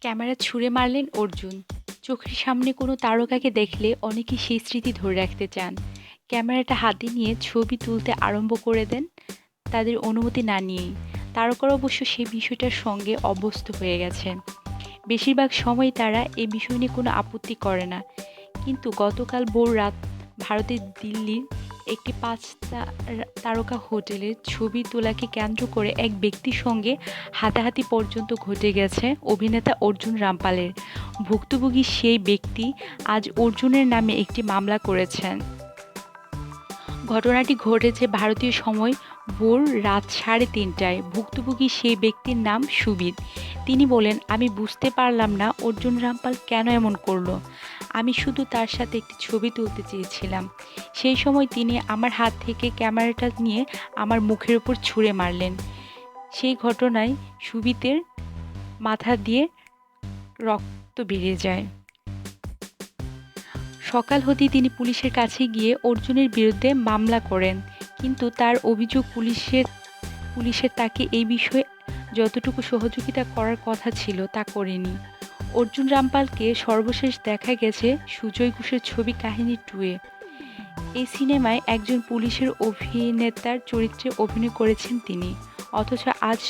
Camera ছুঁড়ে মারলেন অর্জুন। চোখের সামনে কোনো তারকাকে দেখলে অনেকেই সেই স্মৃতি ধরে রাখতে চান। ক্যামেরাটা হাতে নিয়ে ছবি তুলতে আরম্ভ করে দেন তাদের অনুমতি না নিয়েই। তারকারা অবশ্য সেই বিষয়টার সঙ্গে অভ্যস্ত হয়ে গেছেন। বেশিরভাগ সময় তারা এ বিষয় নিয়ে কোনো আপত্তি করে না। কিন্তু গতকাল ভোর রাত ভারতের দিল্লির একটি তারকা হোটেলের ছবি তোলাকে কেন্দ্র করে এক ব্যক্তির সঙ্গে হাতাহাতি পর্যন্ত ঘটে গেছে অভিনেতা অর্জুন রামপালের। ভুক্তভোগী সেই ব্যক্তি আজ অর্জুনের নামে একটি মামলা করেছেন। ঘটনাটি ঘটেছে ভারতীয় সময় ভোর রাত 3:30টায়। ভুক্তভোগী সেই ব্যক্তির নাম সুবিদ। তিনি বলেন, আমি বুঝতে পারলাম না অর্জুন রামপাল কেন এমন করলো। আমি শুধু তার সাথে একটি ছবি তুলতে চেয়েছিলাম। সেই সময় তিনি আমার হাত থেকে ক্যামেরাটা নিয়ে আমার মুখের উপর ছুঁড়ে মারলেন। সেই ঘটনায় সুবিদের মাথা দিয়ে রক্ত বেরিয়ে যায়। সকাল হতেই তিনি পুলিশের কাছে গিয়ে অর্জুনের বিরুদ্ধে মামলা করেন। কিন্তু তার অভিযোগ পুলিশের তাকে এই বিষয়ে যতটুকু সহযোগিতা করার কথা ছিল তা করেনি। অর্জুন রামপালকে সর্বশেষ দেখা গেছে সুজয় ঘোষের ছবি কাহিনী 2-এ। এই সিনেমায় একজন পুলিশের অভিনেতার চরিত্রে অভিনয় করেছেন তিনি। অথচ আজ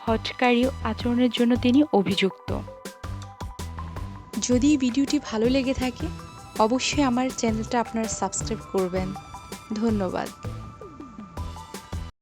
হঠকারী আচরণের জন্য তিনি অভিযুক্ত। যদি এই ভিডিওটি ভালো লেগে থাকে অবশ্যই আমার চ্যানেলটা আপনারা সাবস্ক্রাইব করবেন। ধন্যবাদ।